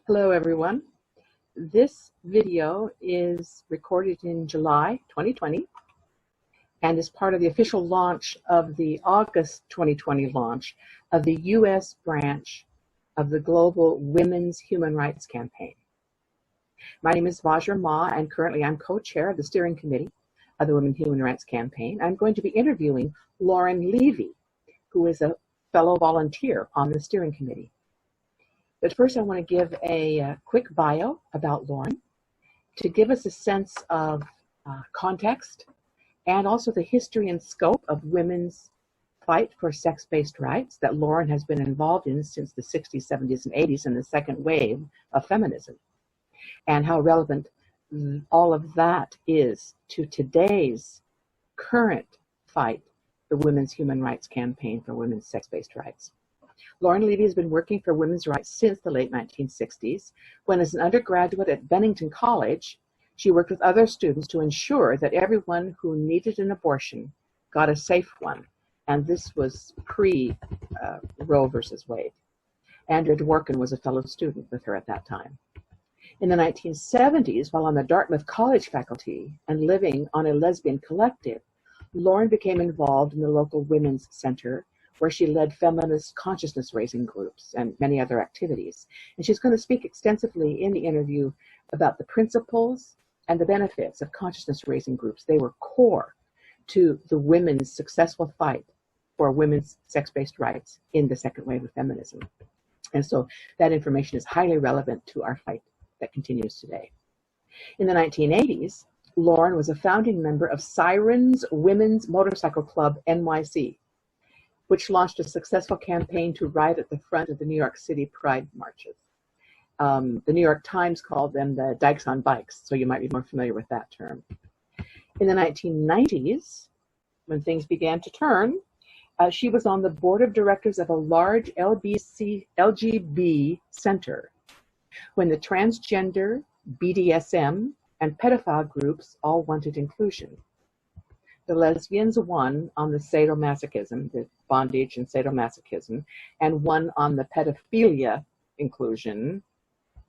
Hello everyone. This video is recorded in July 2020 and is part of the official launch of the August 2020 launch of the US branch of the Global Women's Human Rights Campaign. My name is Vajra, and currently I'm co-chair of the steering committee of the Women's Human Rights Campaign. I'm going to be interviewing Lauren Levey, who is a fellow volunteer on the steering committee. But first I want to give a quick bio about Lauren to give us a sense of context and also the history and scope of women's fight for sex-based rights that Lauren has been involved in since the 60s, 70s, and 80s in the second wave of feminism, and how relevant all of that is to today's current fight, the Women's Human Rights Campaign for women's sex-based rights. Lauren Levey has been working for women's rights since the late 1960s, when as an undergraduate at Bennington College, she worked with other students to ensure that everyone who needed an abortion got a safe one. And this was pre-Roe versus Wade. Andrea Dworkin was a fellow student with her at that time. In the 1970s, while on the Dartmouth College faculty and living on a lesbian collective, Lauren became involved in the local women's center, where she led feminist consciousness-raising groups and many other activities. And she's going to speak extensively in the interview about the principles and the benefits of consciousness-raising groups. They were core to the women's successful fight for women's sex-based rights in the second wave of feminism. And so that information is highly relevant to our fight that continues today. In the 1980s, Lauren was a founding member of Sirens Women's Motorcycle Club, NYC, which launched a successful campaign to ride at the front of the New York City Pride marches. The New York Times called them the Dykes on Bikes, so you might be more familiar with that term. In the 1990s, when things began to turn, she was on the board of directors of a large LGB center when the transgender, BDSM, and pedophile groups all wanted inclusion. The lesbians won on the sadomasochism, the bondage and sadomasochism, and won on the pedophilia inclusion,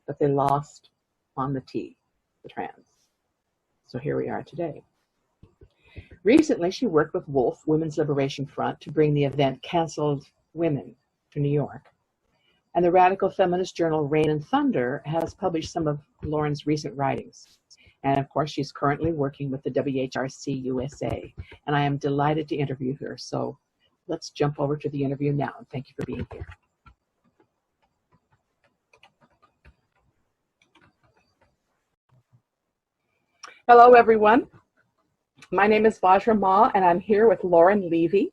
but they lost on the T, the trans. So here we are today. Recently, she worked with WOLF, Women's Liberation Front, to bring the event Canceled Women to New York. And the radical feminist journal Rain and Thunder has published some of Lauren's recent writings. And of course, she's currently working with the WHRC USA. And I am delighted to interview her. So let's jump over to the interview now. And thank you for being here. Hello, everyone. My name is Vajra, and I'm here with Lauren Levey.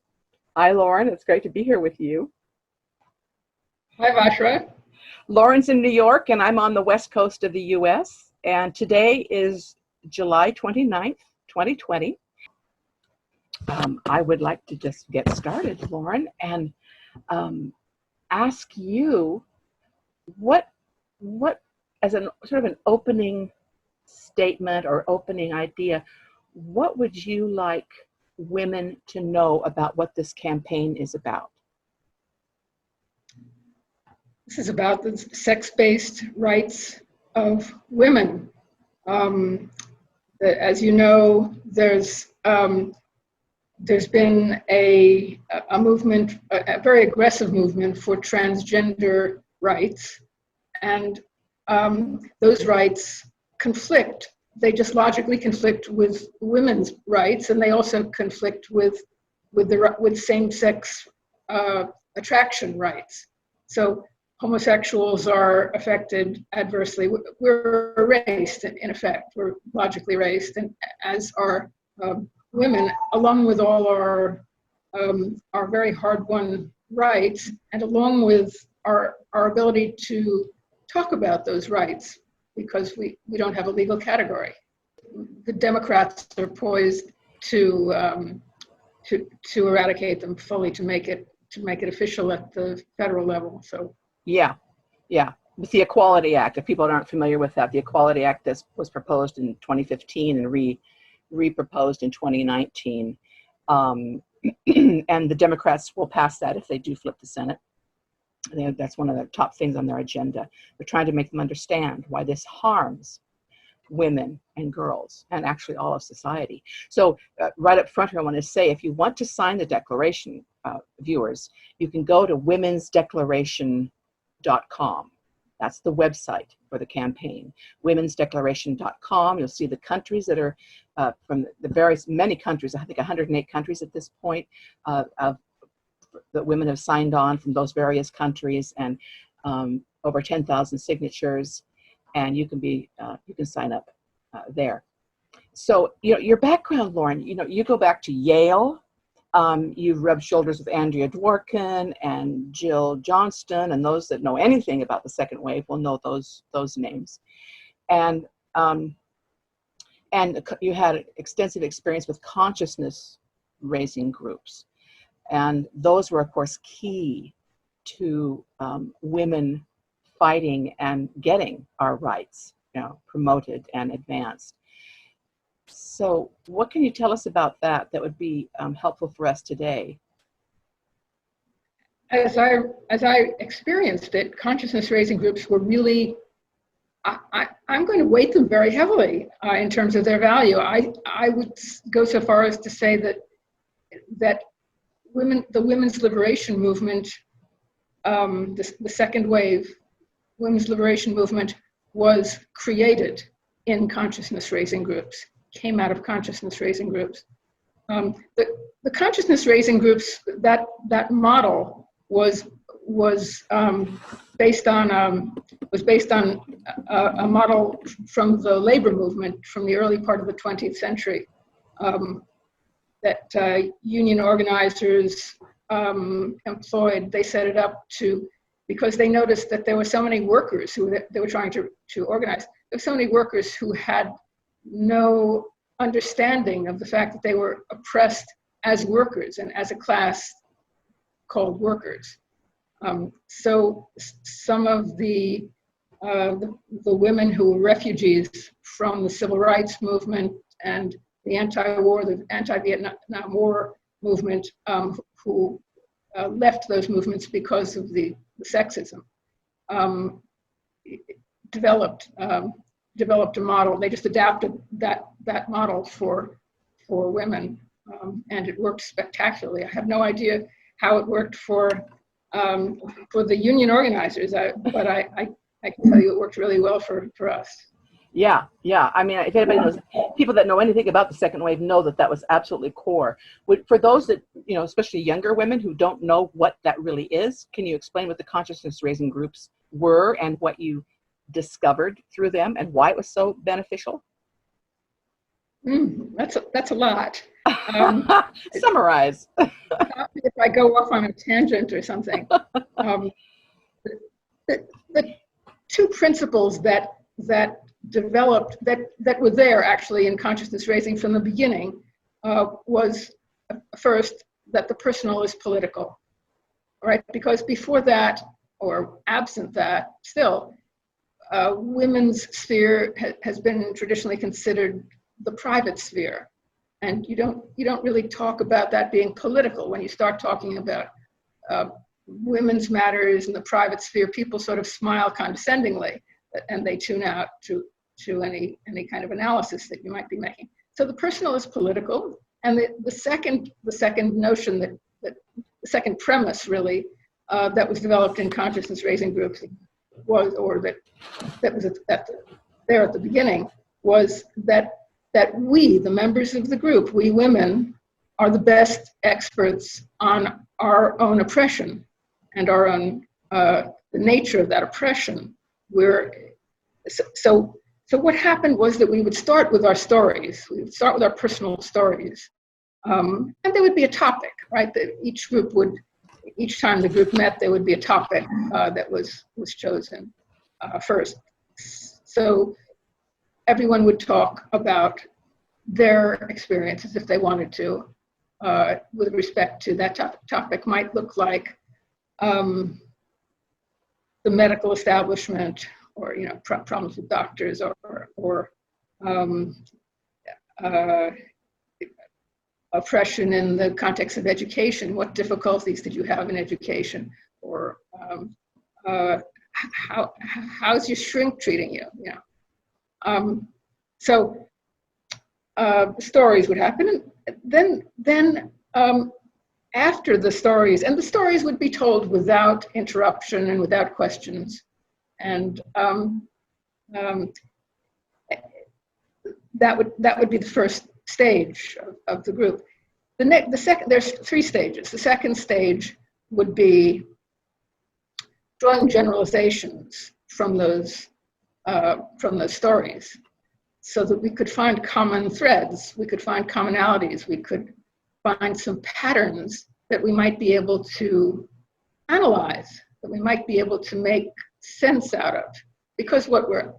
Hi, Lauren. It's great to be here with you. Hi, Vajra. Lauren's in New York, and I'm on the west coast of the US. And today is July 29th, 2020. I would like to just get started, Lauren, and ask you what as an sort of an opening statement or opening idea, what would you like women to know about what this campaign is about? This is about the sex-based rights of women. As you know, there's been a movement, a very aggressive movement for transgender rights, and those rights conflict. They just logically conflict with women's rights, and they also conflict with same-sex attraction rights. So homosexuals are affected adversely. We're erased, in effect. We're logically erased, and as are women, along with all our very hard-won rights, and along with our ability to talk about those rights, because we don't have a legal category. The Democrats are poised to eradicate them fully, to make it official at the federal level. So. Yeah. With the Equality Act, if people aren't familiar with that, the Equality Act was proposed in 2015 and re-proposed in 2019. And the Democrats will pass that if they do flip the Senate. That's one of the top things on their agenda. They're trying to make them understand why this harms women and girls, and actually all of society. So right up front here, I want to say, if you want to sign the declaration, viewers, you can go to womensdeclaration.com. That's the website for the campaign, womensdeclaration.com. You'll see the countries that are from the many countries, I think 108 countries at this point, that women have signed on from those various countries, and over 10,000 signatures. And you can sign up there. So, your background, Lauren, you go back to Yale. You've rubbed shoulders with Andrea Dworkin and Jill Johnston, and those that know anything about the second wave will know those names. And you had extensive experience with consciousness raising groups, and those were, of course, key to women fighting and getting our rights, promoted and advanced. So what can you tell us about that would be helpful for us today? As I experienced it, consciousness raising groups were really, I'm going to weight them very heavily in terms of their value. I would go so far as to say that the women's liberation movement, the second wave women's liberation movement, was created in consciousness raising groups, came out of consciousness raising groups. The consciousness raising groups, that model was based on a model from the labor movement from the early part of the 20th century, that union organizers employed. They set it up because they noticed that there were so many workers who they were trying to organize. There were so many workers who had no understanding of the fact that they were oppressed as workers and as a class called workers. So some of the women who were refugees from the civil rights movement and the anti-Vietnam War movement, who left those movements because of the sexism, developed a model. They just adapted that model for women, and it worked spectacularly. I have no idea how it worked for the union organizers, but I can tell you it worked really well for us. Yeah. I mean, if anybody knows, people that know anything about the second wave know that was absolutely core. For those that, especially younger women who don't know what that really is, can you explain what the consciousness raising groups were and what you discovered through them and why it was so beneficial? That's a lot. Summarize. If I go off on a tangent or something. The two principles that developed, that were there actually in consciousness raising from the beginning, was first that the personal is political, right? Because before that, or absent that, still, women's sphere has been traditionally considered the private sphere, and you don't really talk about that being political. When you start talking about women's matters in the private sphere, people sort of smile condescendingly, and they tune out to any kind of analysis that you might be making. So the personal is political, and the second notion that the second premise really that was developed in consciousness raising groups was, or that was there at the beginning, was that we, the members of the group, we women, are the best experts on our own oppression and our own the nature of that oppression. So what happened was that we would start with our stories. We would start with our personal stories, and there would be a topic, right? That each time the group met, there would be a topic that was chosen first. So everyone would talk about their experiences if they wanted to, with respect to that topic. Might look like the medical establishment, or problems with doctors, or oppression in the context of education. What difficulties did you have in education? Or how's your shrink treating you? You know, so stories would happen, and then after the stories, and the stories would be told without interruption and without questions, and that would be the first stage of the group. The second, there's 3 stages. The second stage would be drawing generalizations from those stories, so that we could find common threads, we could find commonalities, we could find some patterns that we might be able to analyze, that we might be able to make sense out of. Because what we're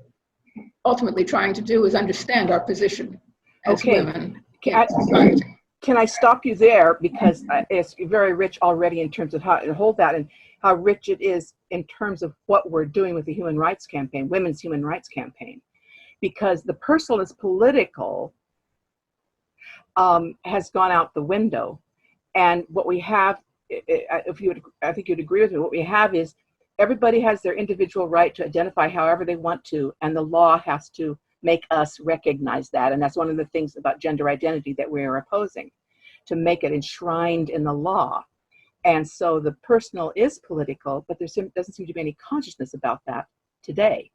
ultimately trying to do is understand our position as women in society. Can I stop you there? Because it's very rich already in terms of how to hold that, and how rich it is in terms of what we're doing with the Human Rights Campaign, Women's Human Rights Campaign. Because the personal is political has gone out the window. And what we have, I think you'd agree with me, what we have is everybody has their individual right to identify however they want to, and the law has to make us recognize that. And that's one of the things about gender identity that we're opposing, to make it enshrined in the law. And so the personal is political, but there doesn't seem to be any consciousness about that today.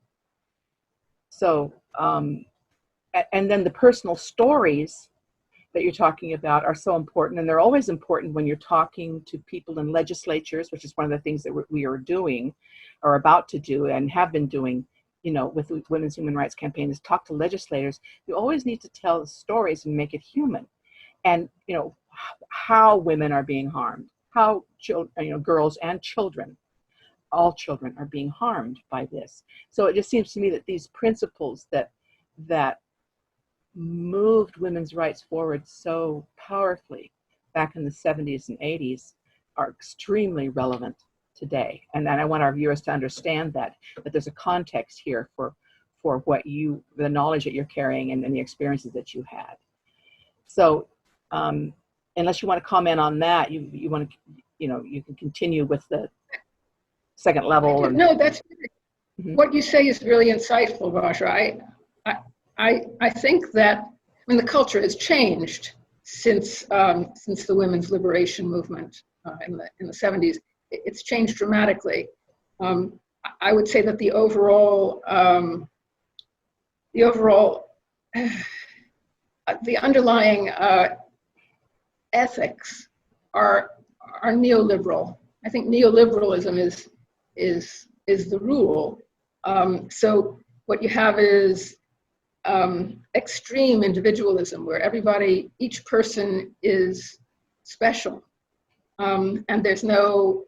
So, and then the personal stories that you're talking about are so important, and they're always important when you're talking to people in legislatures, which is one of the things that we are doing, or about to do, and have been doing, you know, with the Women's Human Rights Campaign, is talk to legislators. You always need to tell stories and make it human, and you know how women are being harmed, how children, girls and children, all children are being harmed by this. So it just seems to me that these principles that moved women's rights forward so powerfully back in the 70s and 80s are extremely relevant today. And I want our viewers to understand that there's a context here for what the knowledge that you're carrying and the experiences that you had. So unless you want to comment on that, you want to, you can continue with the second level. No, that's what you say is really insightful, Vajra. I think that the culture has changed since the women's liberation movement in the 70s. It's changed dramatically. I would say that the overall the underlying ethics are neoliberal. I think neoliberalism is the rule. So what you have is extreme individualism, where each person is special, and there's no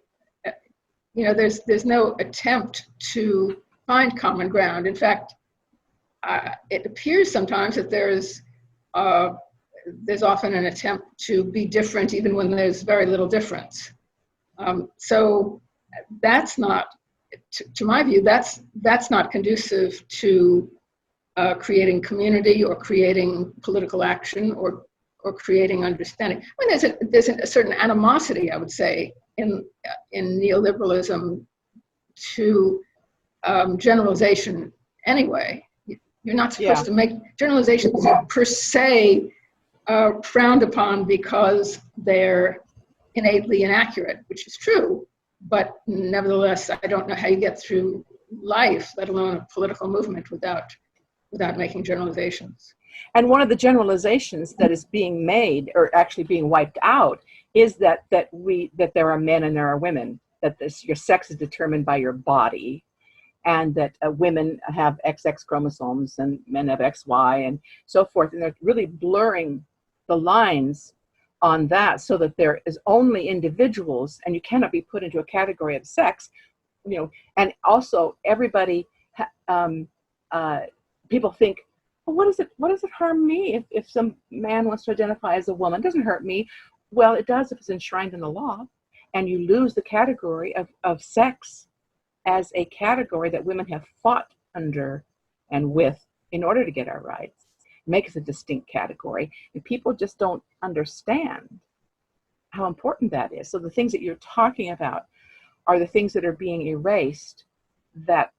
attempt to find common ground. In fact, it appears sometimes that there's often an attempt to be different, even when there's very little difference. So that's not, to my view, that's not conducive to creating community or creating political action or creating understanding. I mean, there's a certain animosity, I would say, in neoliberalism to generalization anyway. You're not supposed to make generalizations per se frowned upon because they're innately inaccurate, which is true. But nevertheless, I don't know how you get through life, let alone a political movement, without making generalizations. And one of the generalizations that is being made, or actually being wiped out, is that there are men and there are women, that your sex is determined by your body, and that women have XX chromosomes and men have XY and so forth. And they're really blurring the lines on that, so that there is only individuals, and you cannot be put into a category of sex, and also everybody, people think, well, what does it harm me if some man wants to identify as a woman? It doesn't hurt me. Well, it does if it's enshrined in the law, and you lose the category of sex as a category that women have fought under and with in order to get our rights. It makes a distinct category, and people just don't understand how important that is. So the things that you're talking about are the things that are being erased that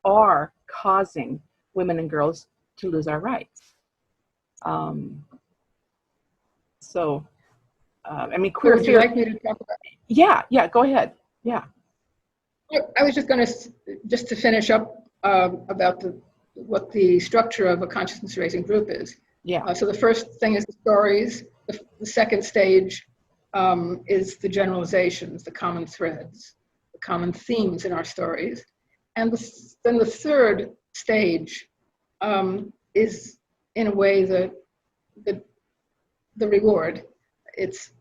are causing women and girls to lose our rights. I mean, queer Would you theory. like me to talk about? Yeah, go ahead. Yeah. I was just going to finish up about what the structure of a consciousness raising group is. Yeah. So the first thing is the stories. The second stage is the generalizations, the common threads, the common themes in our stories. And then the third stage is, in a way, the reward. It's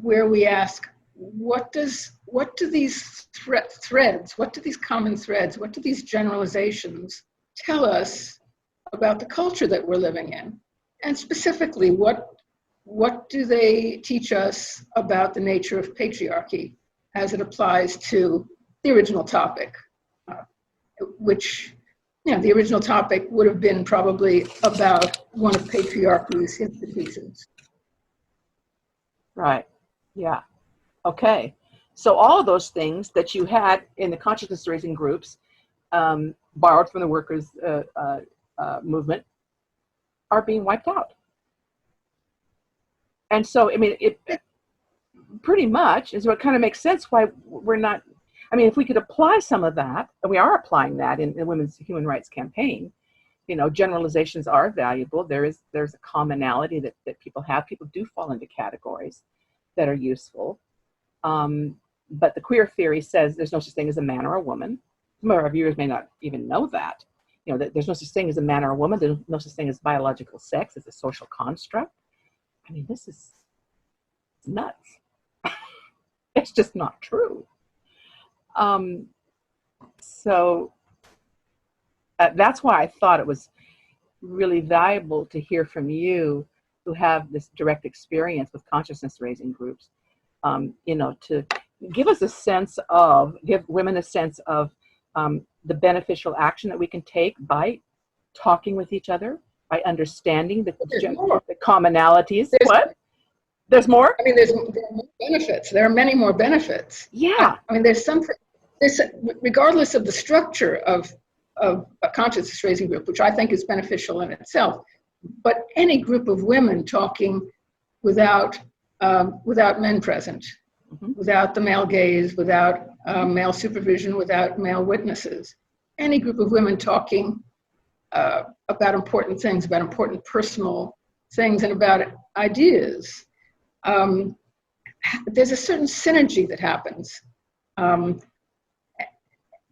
where we ask, what do these threads, what do these common threads, what do these generalizations tell us about the culture that we're living in? And specifically, what do they teach us about the nature of patriarchy as it applies to the original topic, which, the original topic would have been probably about one of patriarchy's institutions. Right. Yeah. Okay. So all of those things that you had in the consciousness raising groups, borrowed from the workers' movement, are being wiped out. And so, I mean, it pretty much is what kind of makes sense why we're not. I mean, if we could apply some of that, and we are applying that in the Women's Human Rights Campaign, generalizations are valuable. There's a commonality that people have. People do fall into categories that are useful. But the queer theory says there's no such thing as a man or a woman. Some of our viewers may not even know that. That there's no such thing as a man or a woman. There's no such thing as biological sex. It's a social construct. I mean, this is nuts. It's just not true. So that's why I thought it was really valuable to hear from you, who have this direct experience with consciousness raising groups, to give women a sense of the beneficial action that we can take by talking with each other, by understanding the commonalities. There's more? I mean, there are more benefits. There are many more benefits. Yeah. I mean, regardless of the structure of a consciousness raising group, which I think is beneficial in itself, but any group of women talking without men present, without the male gaze, without male supervision, without male witnesses, any group of women talking about important things, about important personal things, and about ideas, there's a certain synergy that happens.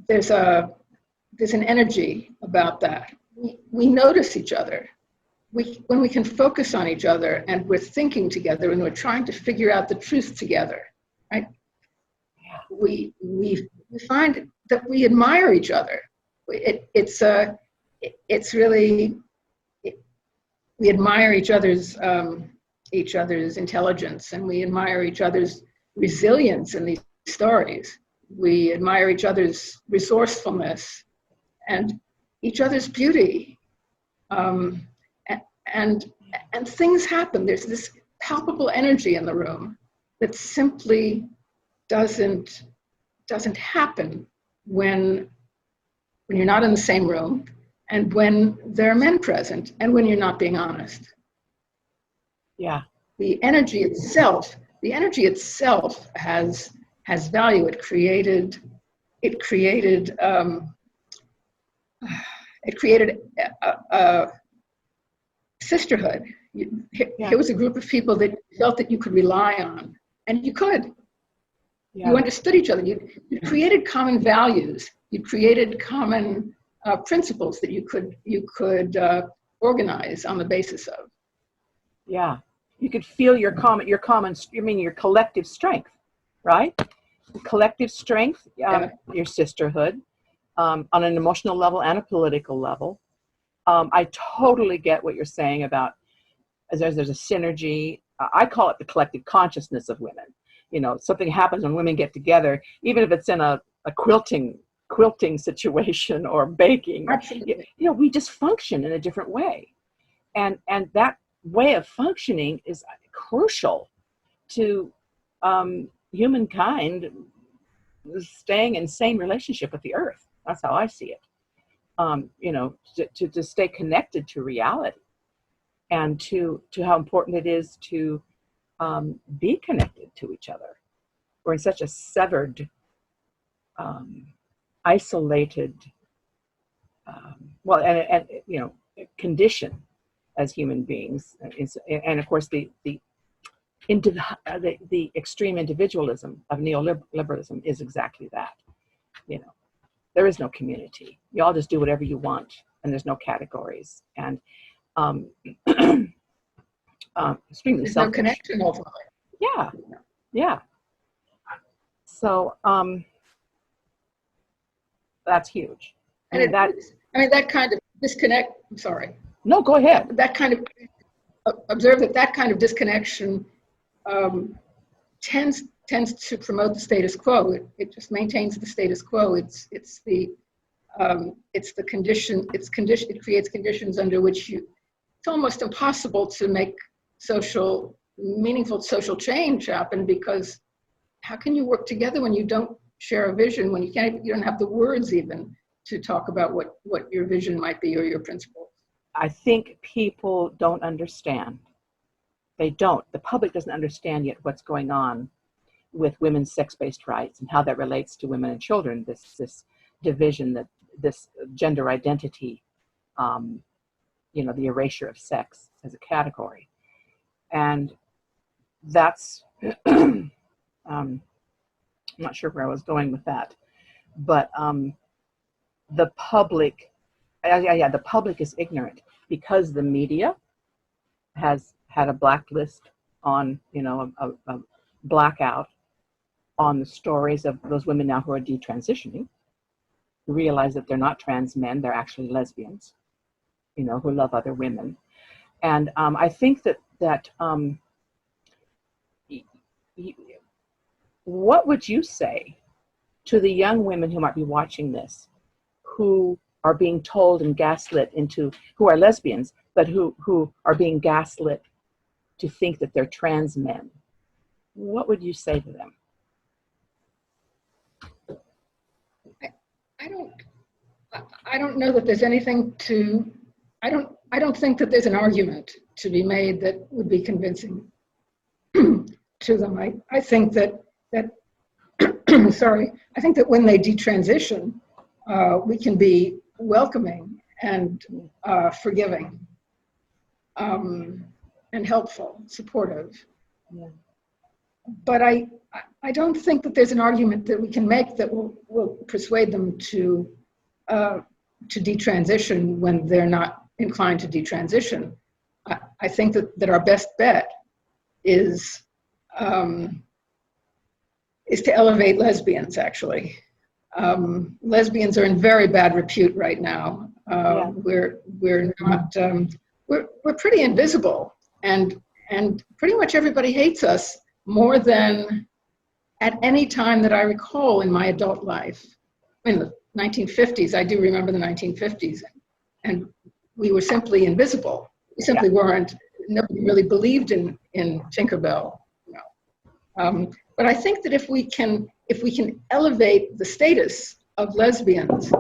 There's an energy about that. We notice each other. When we can focus on each other and we're thinking together and we're trying to figure out the truth together, right? We find that we admire each other. We admire each other's intelligence, and we admire each other's resilience in these stories. We admire each other's resourcefulness and each other's beauty. And things happen. There's this palpable energy in the room that simply doesn't happen when you're not in the same room, and when there are men present, and when you're not being honest. Yeah. The energy itself has value. It created a sisterhood. Here was a group of people that felt that you could rely on, and you could. Yeah. You understood each other. You created common values. You created common principles that you could organize on the basis of. Yeah, you could feel your collective strength, right? Collective strength, your sisterhood, on an emotional level and a political level. I totally get what you're saying about there's a synergy. I call it the collective consciousness of women. Something happens when women get together, even if it's in a quilting situation or baking. Absolutely. We just function in a different way, and that way of functioning is crucial to humankind staying in sane relationship with the earth. That's how I see it. To stay connected to reality, and to how important it is to be connected to each other. We're in such a severed, isolated, condition as human beings, and of course the extreme individualism of neoliberalism is exactly that. There is no community. You all just do whatever you want, and there's no categories. And extremely There's selfish. no connection ultimately. Yeah. So that's huge. That kind of disconnect. I'm sorry. No, go ahead. That kind of observe that kind of disconnection tends to promote the status quo. It just maintains the status quo. It creates conditions under which it's almost impossible to make meaningful social change happen, because how can you work together when you don't share a vision, when you don't have the words even to talk about what your vision might be or your principles? I think people don't understand. They don't. The public doesn't understand yet what's going on with women's sex-based rights and how that relates to women and children. This division, this gender identity, the erasure of sex as a category, and that's. I'm not sure where I was going with that, but the public. The public is ignorant because the media has had a blacklist on, a blackout on the stories of those women now who are detransitioning, who realize that they're not trans men, they're actually lesbians, who love other women. And I think that what would you say to the young women who might be watching this, who are being told and gaslit who are lesbians, but who are being gaslit to think that they're trans men? What would you say to them? I don't know that there's anything I don't think that there's an argument to be made that would be convincing to them. I think that sorry, I think that when they detransition, we can be welcoming and forgiving, and helpful, supportive. Yeah. But I don't think that there's an argument that we can make that will persuade them to detransition when they're not inclined to detransition. I think that our best bet is to elevate lesbians, actually. Lesbians are in very bad repute right now. We're not. We're pretty invisible, and pretty much everybody hates us more than at any time that I recall in my adult life. In the 1950s, I do remember the 1950s, and we were simply invisible. We simply weren't. Nobody really believed in Tinkerbell. But I think that if we can elevate the status of lesbians,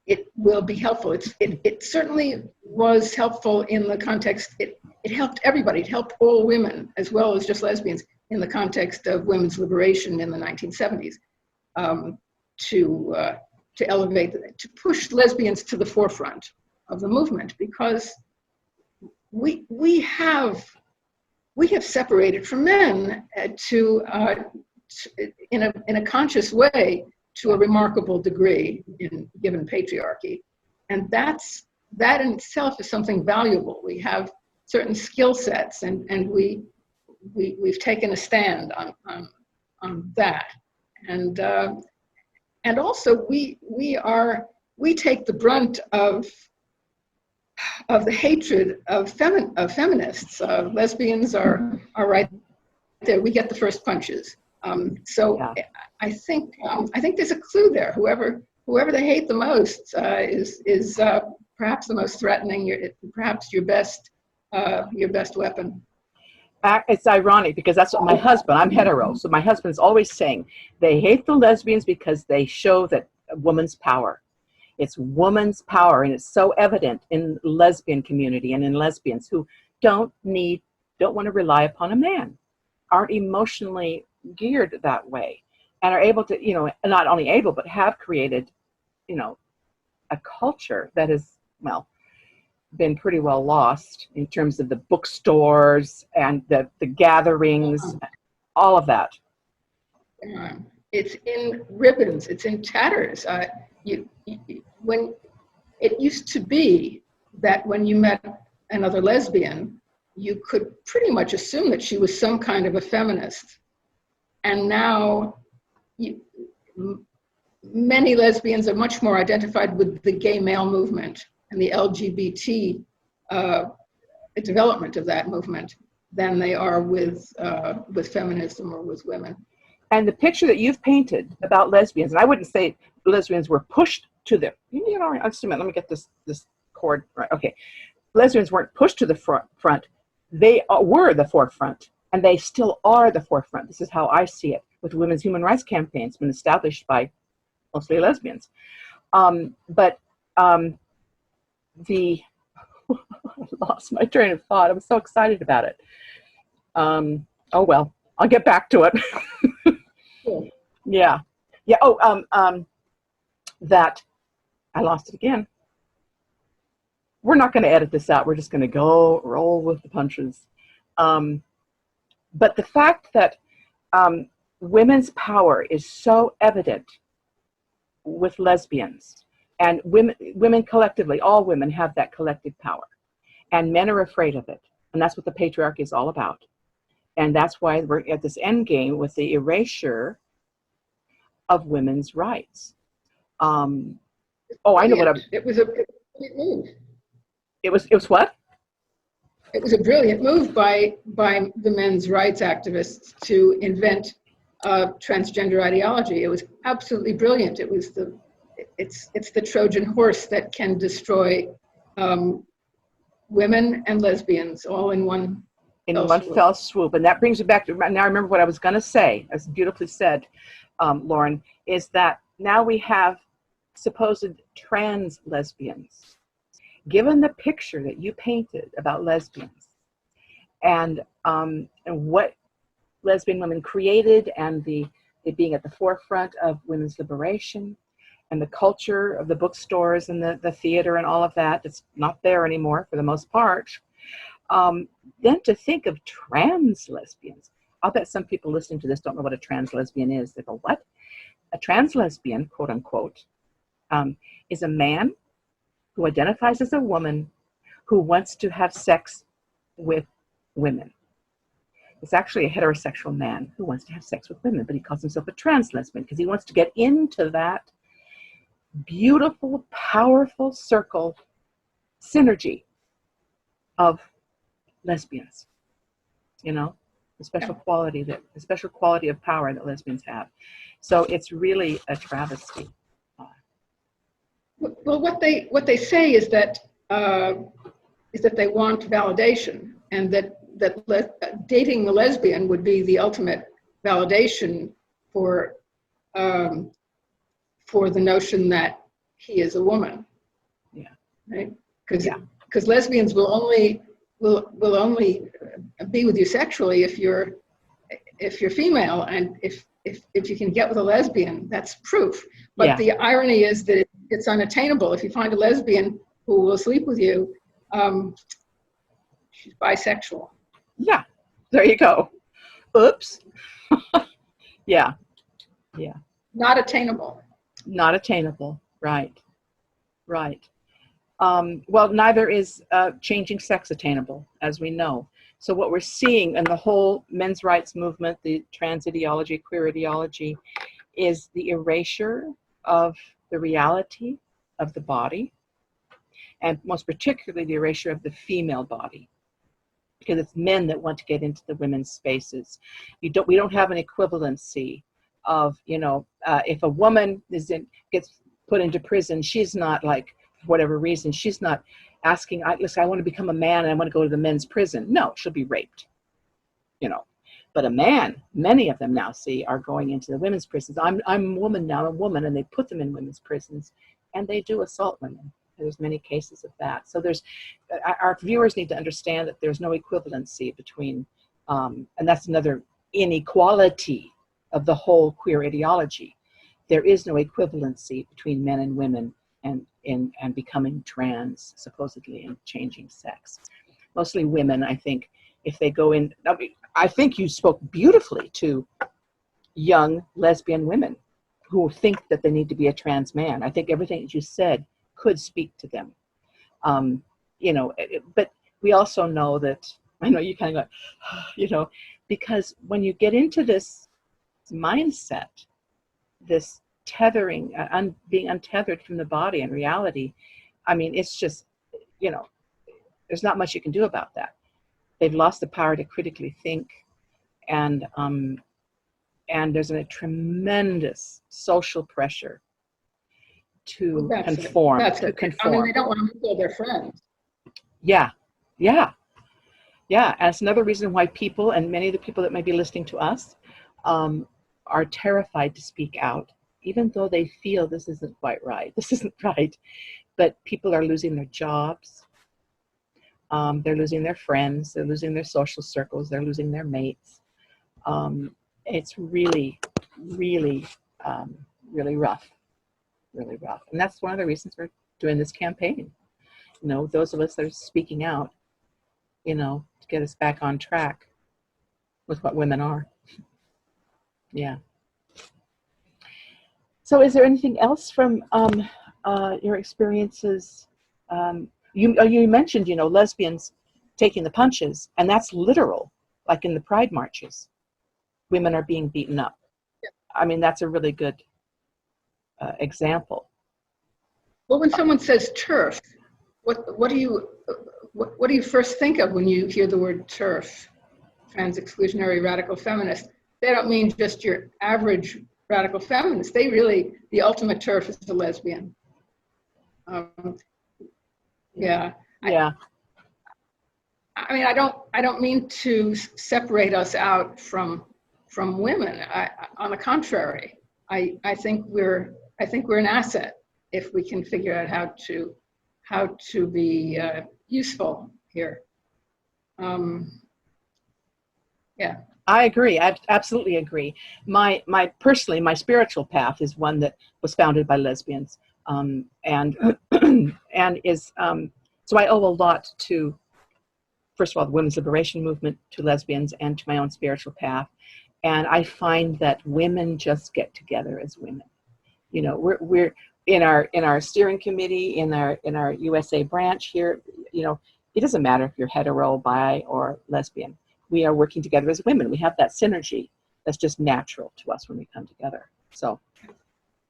it will be helpful. It certainly was helpful in the context. It helped everybody. It helped all women as well as just lesbians in the context of women's liberation in the 1970s. To elevate, to push lesbians to the forefront of the movement, because we have separated from men in a conscious way to a remarkable degree given patriarchy, and that in itself is something valuable. We have certain skill sets, and we've taken a stand on that, and also we take the brunt of the hatred of feminists. Lesbians are right there. We get the first punches. I think there's a clue there. Whoever they hate the most is perhaps the most threatening. Perhaps your best weapon. It's ironic because that's what my husband, I'm hetero, so my husband's always saying they hate the lesbians because they show that a woman's power. It's woman's power, and it's so evident in lesbian community and in lesbians who don't want to rely upon a man, aren't emotionally geared that way, and are able to, not only able, but have created, a culture that has, well, been pretty well lost in terms of the bookstores and the gatherings, all of that. It's in ribbons, it's in tatters. When it used to be that when you met another lesbian, you could pretty much assume that she was some kind of a feminist. And now many lesbians are much more identified with the gay male movement and the LGBT development of that movement than they are with feminism or with women. And the picture that you've painted about lesbians, and I wouldn't say lesbians were pushed to the, just a minute, let me get this cord right. Okay, lesbians weren't pushed to the front. They were the forefront, and they still are the forefront. This is how I see it with women's human rights campaigns, been established by mostly lesbians. But I lost my train of thought. I'm so excited about it. Oh well, I'll get back to it. Cool. Yeah. Oh, that I lost it again. We're not going to edit this out. We're just going to go roll with the punches. But the fact that women's power is so evident with lesbians, and women collectively, all women have that collective power, and men are afraid of it, and that's what the patriarchy is all about. And that's why we're at this end game with the erasure of women's rights. I know what it was a brilliant move. It was what? It was a brilliant move by the men's rights activists to invent transgender ideology. It was absolutely brilliant. It was it's the Trojan horse that can destroy women and lesbians all in one fell swoop. And that brings me back to, now I remember what I was going to say, as beautifully said, Lauren, is that now we have supposed trans lesbians. Given the picture that you painted about lesbians and what lesbian women created, and it being at the forefront of women's liberation, and the culture of the bookstores and the theater and all of that, it's not there anymore for the most part. Then to think of trans lesbians, I'll bet some people listening to this don't know what a trans lesbian is. They go, what? A trans lesbian, quote unquote, is a man who identifies as a woman who wants to have sex with women. It's actually a heterosexual man who wants to have sex with women, but he calls himself a trans lesbian because he wants to get into that beautiful, powerful circle synergy of lesbians, the special quality of power that lesbians have. So it's really a travesty. Well, what they say is that they want validation, and that dating a lesbian would be the ultimate validation for the notion that he is a woman. Yeah. Right. Because lesbians will only be with you sexually if you're female, and if you can get with a lesbian, that's proof. But the irony is that it's unattainable. If you find a lesbian who will sleep with you, she's bisexual. Yeah, there you go. Oops. Yeah. Not attainable. Not attainable. Right. Well, neither is changing sex attainable, as we know. So what we're seeing in the whole men's rights movement, the trans ideology, queer ideology, is the erasure of the reality of the body, and most particularly the erasure of the female body, because it's men that want to get into the women's spaces. We don't have an equivalency of, if a woman gets put into prison, she's not like, for whatever reason, she's not asking, listen, I want to become a man and I want to go to the men's prison. No, she'll be raped. you know. But a man, many of them now see, are going into the women's prisons. I'm a woman now, a woman, and they put them in women's prisons, and they do assault women. There's many cases of that. So our viewers need to understand that there's no equivalency between, and that's another inequality of the whole queer ideology. There is no equivalency between men and women and becoming trans, supposedly, and changing sex. Mostly women, I think, if they go in, I think you spoke beautifully to young lesbian women who think that they need to be a trans man. I think everything that you said could speak to them. You know, but we also know that, I know you kind of go, you know, because when you get into this mindset, this tethering, being untethered from the body and reality, I mean, it's just, you know, there's not much you can do about that. They've lost the power to critically think, and there's a tremendous social pressure to conform. I mean, they don't want to kill their friends. Yeah. And it's another reason why people, and many of the people that may be listening to us, are terrified to speak out, even though they feel this isn't quite right. This isn't right. But people are losing their jobs. They're losing their friends. They're losing their social circles. They're losing their mates. It's really, really, really rough. Really rough. And that's one of the reasons we're doing this campaign. You know, those of us that are speaking out, you know, to get us back on track with what women are. Yeah. So is there anything else from your experiences? You mentioned, you know, lesbians taking the punches, and that's literal, like in the Pride marches. Women are being beaten up. Yeah. I mean, that's a really good example. Well, when someone says TERF, what do you first think of when you hear the word TERF? Trans exclusionary radical feminist. They don't mean just your average radical feminist. They really, the ultimate TERF is the lesbian. Yeah. I mean, I don't mean to separate us out from women. On the contrary, I think we're an asset if we can figure out how to be useful here. Yeah. I agree. I absolutely agree. My spiritual path is one that was founded by lesbians, and is so I owe a lot to, first of all, the women's liberation movement, to lesbians, and to my own spiritual path. And I find that women just get together as women. You know, we're in our steering committee, in our USA branch here. You know, it doesn't matter if you're hetero, bi, or lesbian. We are working together as women. We have that synergy that's just natural to us when we come together. So,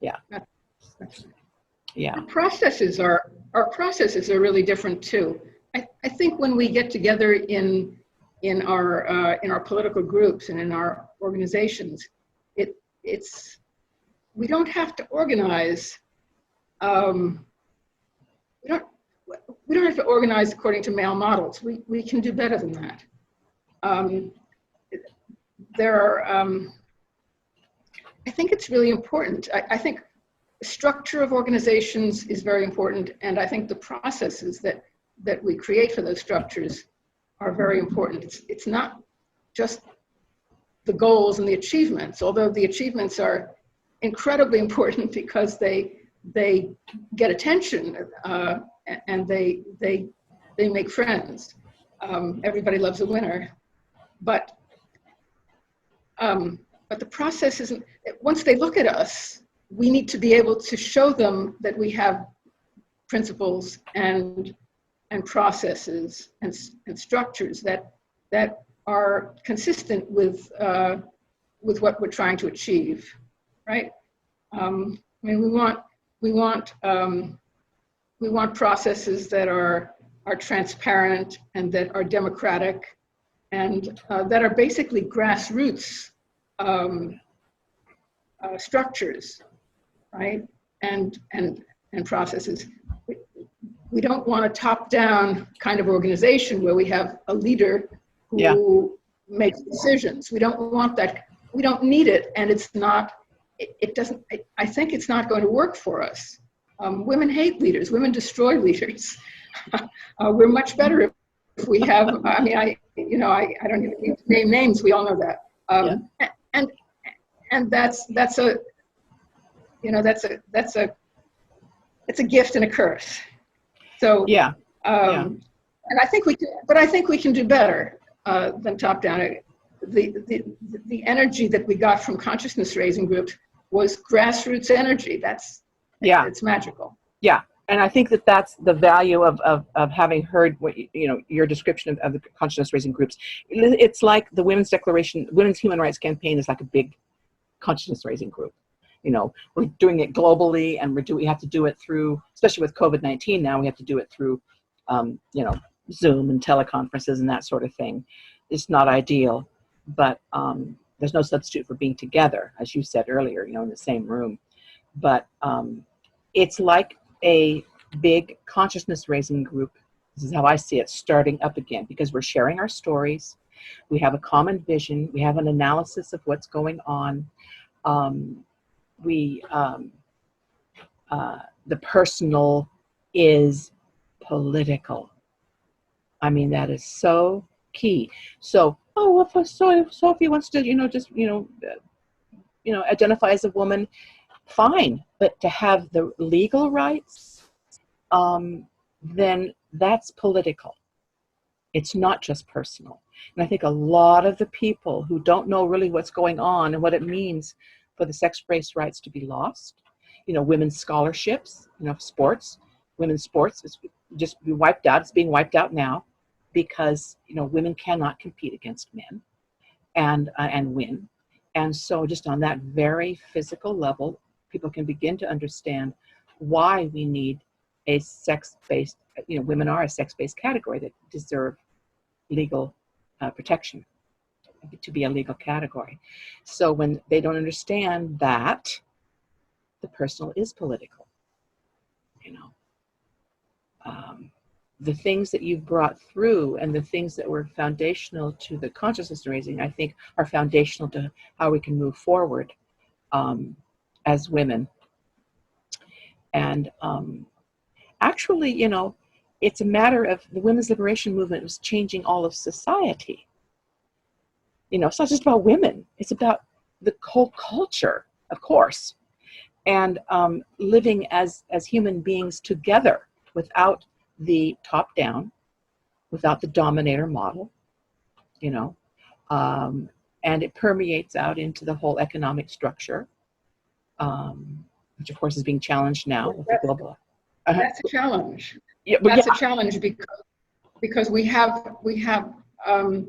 yeah. Yeah. Our processes are really different too. I think when we get together in our political groups and in our organizations, we don't have to organize. We don't have to organize according to male models. We can do better than that. I think it's really important. I think the structure of organizations is very important, and I think the processes that we create for those structures are very important. It's not just the goals and the achievements, although the achievements are incredibly important because they get attention and they make friends. Everybody loves a winner. But the process isn't, once they look at us, we need to be able to show them that we have principles and processes and structures that are consistent with what we're trying to achieve, right? I mean, we want processes that are transparent and that are democratic, and that are basically grassroots structures, right? And processes. We don't want a top-down kind of organization where we have a leader who makes decisions. We don't want that. We don't need it, and it's not. It doesn't. I think it's not going to work for us. Women hate leaders. Women destroy leaders. We're much better if we have. I mean, I don't even need to name names. We all know that. And that's a it's a gift and a curse. So and I think we can, but I think we can do better than top down. The energy that we got from consciousness raising groups was grassroots energy. It's magical. Yeah. And I think that's the value of having heard what your description of the consciousness raising groups. It's like the Women's Declaration, Women's Human Rights Campaign is like a big consciousness raising group. We're doing it globally, and we have to do it through, especially with COVID-19 now, we have to do it through, Zoom and teleconferences and that sort of thing. It's not ideal, but there's no substitute for being together, as you said earlier, in the same room. But it's like a big consciousness raising group. This is how I see it, starting up again, because we're sharing our stories. We have a common vision. We have an analysis of what's going on. The personal is political. I mean, that is so key. So, if Sophie wants to, identify as a woman, fine. But to have the legal rights, then that's political. It's not just personal. And I think a lot of the people who don't know really what's going on and what it means for the sex-based rights to be lost, women's scholarships, sports, women's sports is just be wiped out. It's being wiped out now because, women cannot compete against men and win. And so just on that very physical level, people can begin to understand why we need a sex-based, women are a sex-based category that deserve legal protection to be a legal category. So when they don't understand that, the personal is political. The things that you've brought through and the things that were foundational to the consciousness raising, I think, are foundational to how we can move forward as women. And actually, it's a matter of the women's liberation movement was changing all of society. It's not just about women. It's about the whole culture, of course, and living as human beings together without the top down, without the dominator model, and it permeates out into the whole economic structure, which of course is being challenged now with the global. That's a challenge. Yeah, that's a challenge because we have an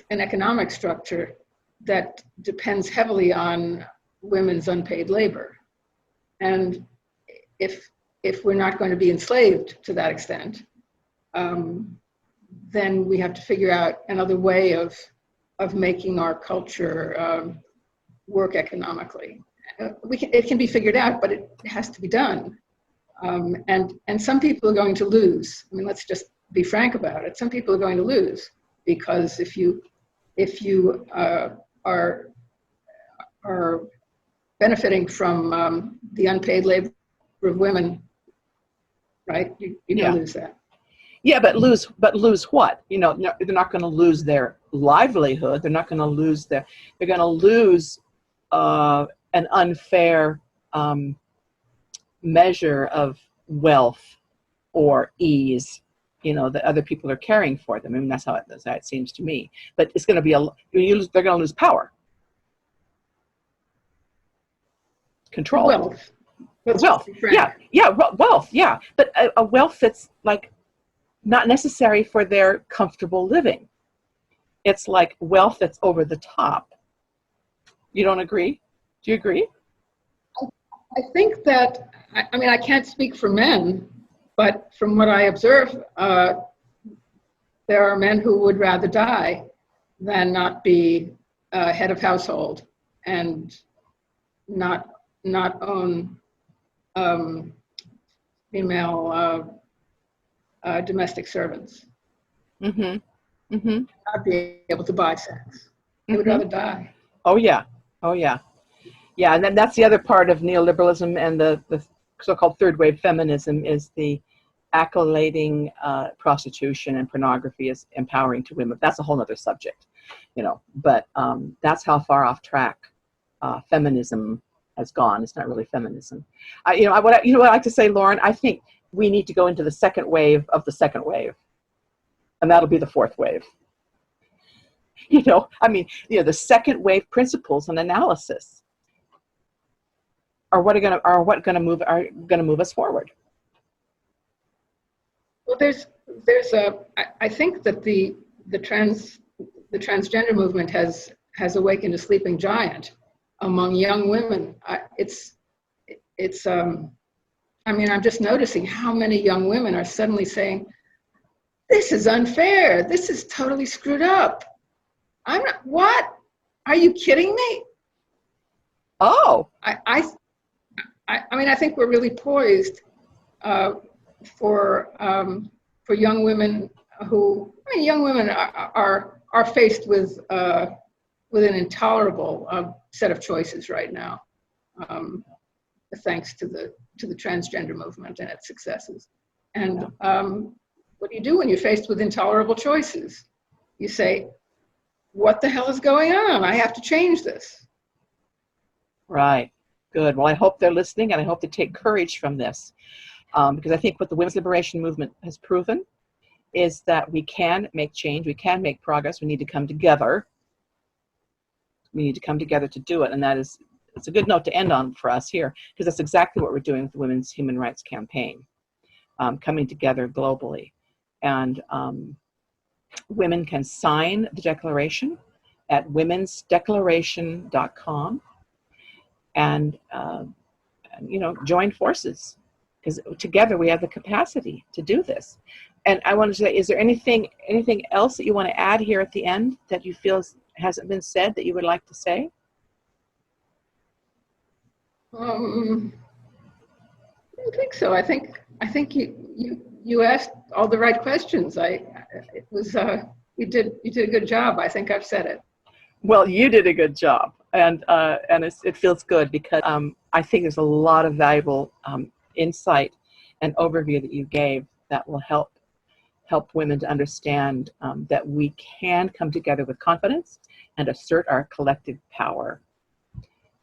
economic structure that depends heavily on women's unpaid labor, and if we're not going to be enslaved to that extent, then we have to figure out another way of making our culture work economically. It can be figured out, but it has to be done. And some people are going to lose. I mean, let's just be frank about it. Some people are going to lose because if you are benefiting from the unpaid labor of women, right? You're going to lose that. Yeah, but lose what? They're not going to lose their livelihood. They're not going to lose they're going to lose an unfair measure of wealth or ease, that other people are carrying for them. I mean, that's how it seems to me. But it's going to be they're going to lose power, control, wealth. Wealth. Wealth. Yeah, but a wealth that's like not necessary for their comfortable living. It's like wealth that's over the top. You don't agree? Do you agree? I think that, I mean, I can't speak for men, but from what I observe, there are men who would rather die than not be head of household and not own female domestic servants. Mm-hmm. Mm-hmm. Not be able to buy sex. They would rather die. Oh yeah. Oh yeah. Yeah, and then that's the other part of neoliberalism and the so-called third wave feminism is the accolading prostitution and pornography as empowering to women. That's a whole other subject, you know. But that's how far off track feminism has gone. It's not really feminism. What I like to say, Lauren. I think we need to go into the second wave of the second wave, and that'll be the fourth wave. The second wave principles and analysis are going to move us forward. Well, I think that the transgender movement has awakened a sleeping giant among young women. I'm just noticing how many young women are suddenly saying, "This is unfair. This is totally screwed up. I'm not. What? Are you kidding me?" Oh. I think we're really poised for young women young women are faced with an intolerable set of choices right now, thanks to the transgender movement and its successes. And what do you do when you're faced with intolerable choices? You say, "What the hell is going on? I have to change this." Right. Good. Well, I hope they're listening, and I hope they take courage from this, because I think what the women's liberation movement has proven is that we can make change, we can make progress. We need to come together. We need to come together to do it, and it's a good note to end on for us here, because that's exactly what we're doing with the Women's Human Rights Campaign, coming together globally. And women can sign the declaration at womensdeclaration.com. And join forces, because together we have the capacity to do this. And I want to say, is there anything else that you want to add here at the end that you feel hasn't been said that you would like to say? I don't think so. I think you asked all the right questions. You did a good job. I think I've said it. Well, you did a good job, and it feels good, because I think there's a lot of valuable insight and overview that you gave that will help women to understand that we can come together with confidence and assert our collective power.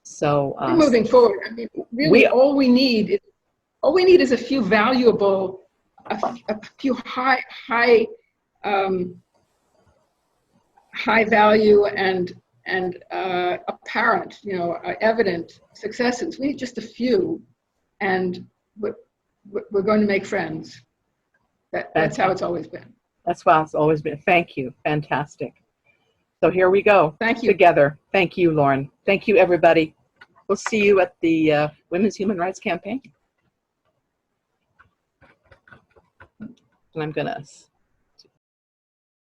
So we're moving forward. Really, all we need is a few valuable, a few high value and apparent, evident successes. We need just a few, and we're going to make friends. That's how it's always been. That's how it's always been. Thank you. Fantastic. So here we go. Thank you. Together. Thank you, Lauren. Thank you, everybody. We'll see you at the Women's Human Rights Campaign. And I'm going to